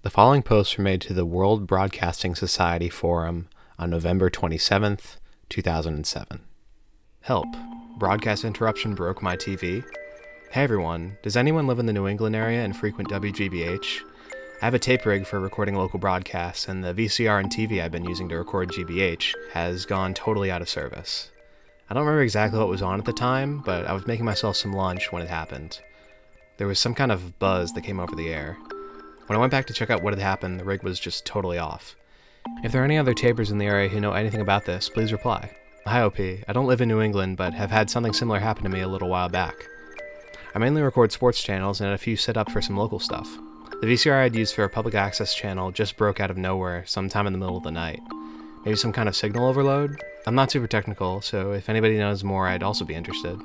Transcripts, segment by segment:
The following posts were made to the World Broadcasting Society Forum on November 27th, 2007. Help. Broadcast interruption broke my TV. Hey everyone, does anyone live in the New England area and frequent WGBH? I have a tape rig for recording local broadcasts, and the VCR and TV I've been using to record GBH has gone totally out of service. I don't remember exactly what was on at the time, but I was making myself some lunch when it happened. There was some kind of buzz that came over the air. When I went back to check out what had happened, the rig was just totally off. If there are any other tapers in the area who know anything about this, please reply. Hi OP, I don't live in New England, but have had something similar happen to me a little while back. I mainly record sports channels and had a few set up for some local stuff. The VCR I'd used for a public access channel just broke out of nowhere sometime in the middle of the night. Maybe some kind of signal overload? I'm not super technical, so if anybody knows more, I'd also be interested.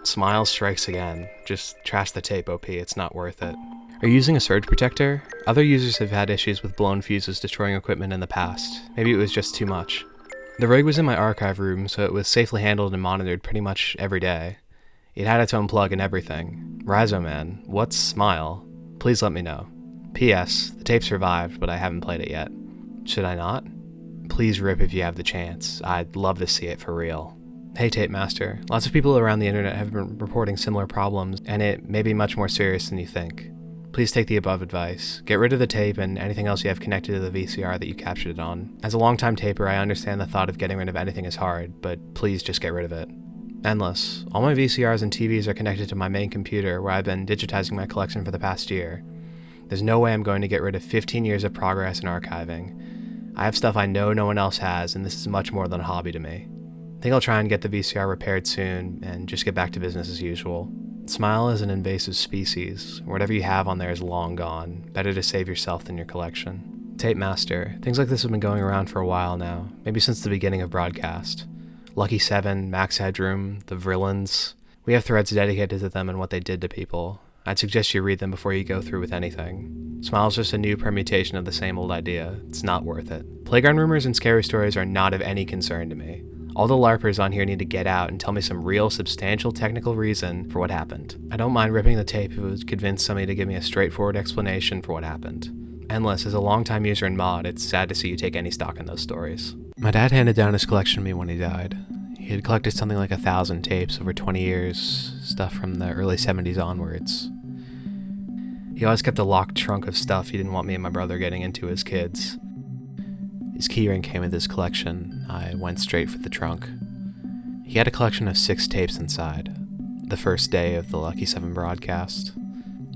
Smile strikes again. Just trash the tape, OP, it's not worth it. Are you using a surge protector? Other users have had issues with blown fuses destroying equipment in the past. Maybe it was just too much. The rig was in my archive room, so it was safely handled and monitored pretty much every day. It had its own plug and everything. Rhizoman, what's Smile? Please let me know. P.S. The tape survived, but I haven't played it yet. Should I not? Please rip if you have the chance. I'd love to see it for real. Hey Tapemaster, lots of people around the internet have been reporting similar problems, and it may be much more serious than you think. Please take the above advice. Get rid of the tape and anything else you have connected to the VCR that you captured it on. As a longtime taper, I understand the thought of getting rid of anything is hard, but please just get rid of it. Endless. All my VCRs and TVs are connected to my main computer where I've been digitizing my collection for the past year. There's no way I'm going to get rid of 15 years of progress in archiving. I have stuff I know no one else has, and this is much more than a hobby to me. I think I'll try and get the VCR repaired soon and just get back to business as usual. Smile is an invasive species. Whatever you have on there is long gone. Better to save yourself than your collection. Tapemaster. Things like this have been going around for a while now, maybe since the beginning of broadcast. Lucky 7, Max Headroom, the Vrillins. We have threads dedicated to them and what they did to people. I'd suggest you read them before you go through with anything. Smile's just a new permutation of the same old idea. It's not worth it. Playground rumors and scary stories are not of any concern to me. All the LARPers on here need to get out and tell me some real, substantial technical reason for what happened. I don't mind ripping the tape if it would convince somebody to give me a straightforward explanation for what happened. Endless, as a longtime user in mod, it's sad to see you take any stock in those stories. My dad handed down his collection to me when he died. He had collected something like 1,000 tapes over 20 years, stuff from the early 70s onwards. He always kept a locked trunk of stuff he didn't want me and my brother getting into as kids. His keyring came with his collection. I went straight for the trunk. He had a collection of 6 tapes inside. The first day of the Lucky 7 broadcast.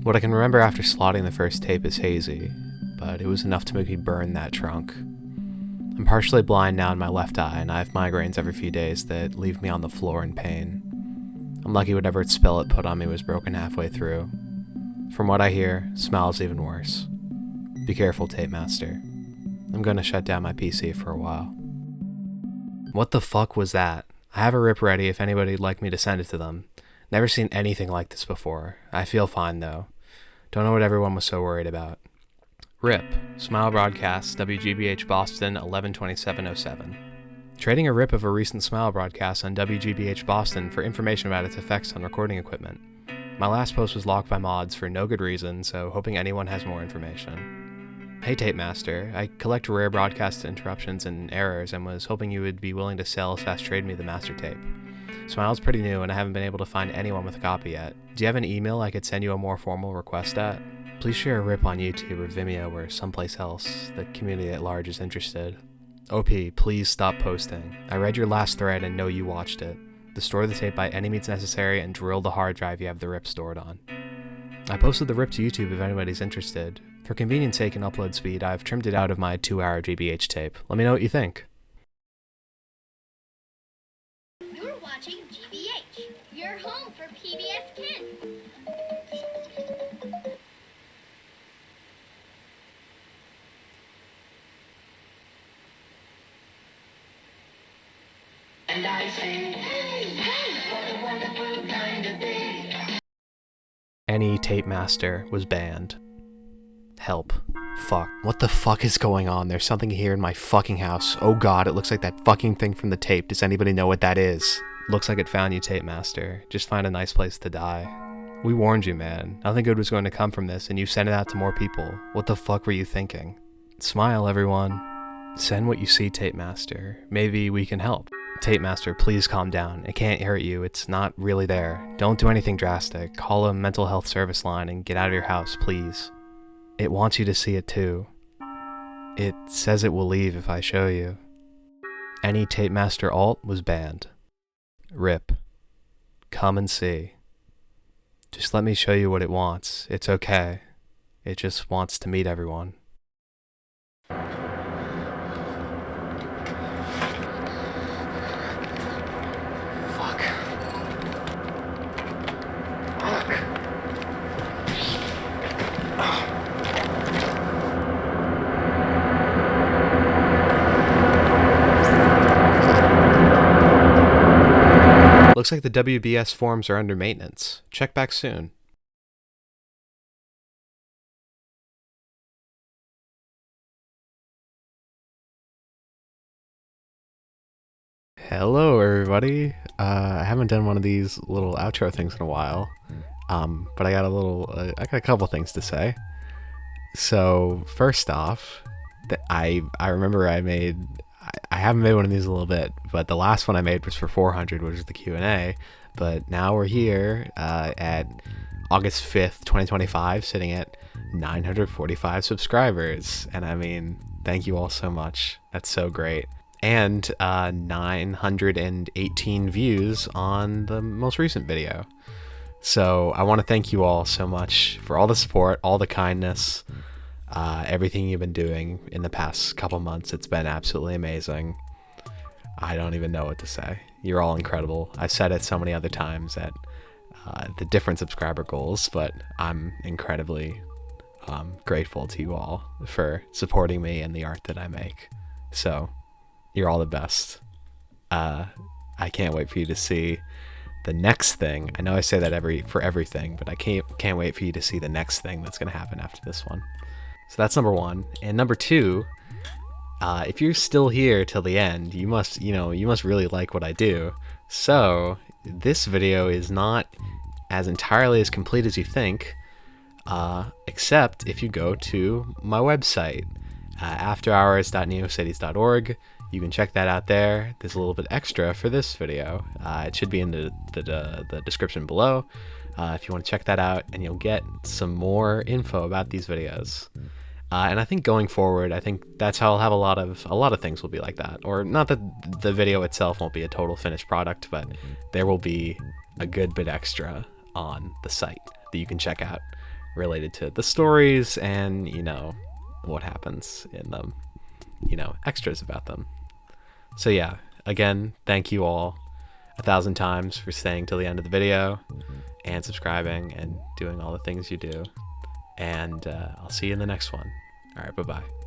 What I can remember after slotting the first tape is hazy, but it was enough to make me burn that trunk. I'm partially blind now in my left eye, and I have migraines every few days that leave me on the floor in pain. I'm lucky whatever spell it put on me was broken halfway through. From what I hear, Smile's even worse. Be careful, Tapemaster. I'm gonna shut down my PC for a while. What the fuck was that? I have a rip ready if anybody'd like me to send it to them. Never seen anything like this before. I feel fine though. Don't know what everyone was so worried about. RIP. Smile Broadcast, WGBH Boston, 11/27/07. Trading a rip of a recent Smile broadcast on WGBH Boston for information about its effects on recording equipment. My last post was locked by mods for no good reason, so hoping anyone has more information. Hey Tapemaster, I collect rare broadcast interruptions and errors and was hoping you would be willing to sell/trade me the master tape. Smile's pretty new and I haven't been able to find anyone with a copy yet. Do you have an email I could send you a more formal request at? Please share a rip on YouTube or Vimeo or someplace else. The community at large is interested. OP, please stop posting. I read your last thread and know you watched it. Destroy the tape by any means necessary and drill the hard drive you have the rip stored on. I posted the rip to YouTube if anybody's interested. For convenience sake and upload speed, I've trimmed it out of my 2-hour GBH tape. Let me know what you think. You're watching GBH, your home for PBS Kids. And I say, hey, what a wonderful kind of day. Any Tapemaster was banned. Help. Fuck. What the fuck is going on? There's something here in my fucking house. Oh god, it looks like that fucking thing from the tape. Does anybody know what that is? Looks like it found you, Tapemaster. Just find a nice place to die. We warned you, man. Nothing good was going to come from this, and you sent it out to more people. What the fuck were you thinking? Smile, everyone. Send what you see, Tapemaster. Maybe we can help. Tapemaster, please calm down. It can't hurt you. It's not really there. Don't do anything drastic. Call a mental health service line and get out of your house, please. It wants you to see it too. It says it will leave if I show you. Any Tapemaster alt was banned. RIP. Come and see. Just let me show you what it wants. It's okay. It just wants to meet everyone. Looks like the WBS forums are under maintenance. Check back soon. Hello, everybody. I haven't done one of these little outro things in a while, but I got a couple things to say. So first off, I remember I haven't made one of these in a little bit, but the last one I made was for 400, which is the Q&A. But now we're here at August 5th, 2025, sitting at 945 subscribers. And I mean, thank you all so much. That's so great. And 918 views on the most recent video. So I want to thank you all so much for all the support, all the kindness, everything you've been doing in the past couple months. It's been absolutely amazing. I don't even know what to say. You're all incredible. I've said it so many other times at the different subscriber goals, but I'm incredibly grateful to you all for supporting me and the art that I make. So you're all the best. I can't wait for you to see the next thing. I know I say that for everything, but I can't wait for you to see the next thing that's going to happen after this one. So that's number one. And number two, if you're still here till the end, you must really like what I do. So this video is not as entirely as complete as you think, except if you go to my website, afterhours.neocities.org. You can check that out there. There's a little bit extra for this video. It should be in the description below if you want to check that out, and you'll get some more info about these videos. And I think going forward, I think that's how I'll have a lot of things will be like that. Or not that the video itself won't be a total finished product, but there will be a good bit extra on the site that you can check out related to the stories and, what happens in them, extras about them. So yeah, again, thank you all 1,000 times for staying till the end of the video and subscribing and doing all the things you do. And I'll see you in the next one. All right, bye-bye.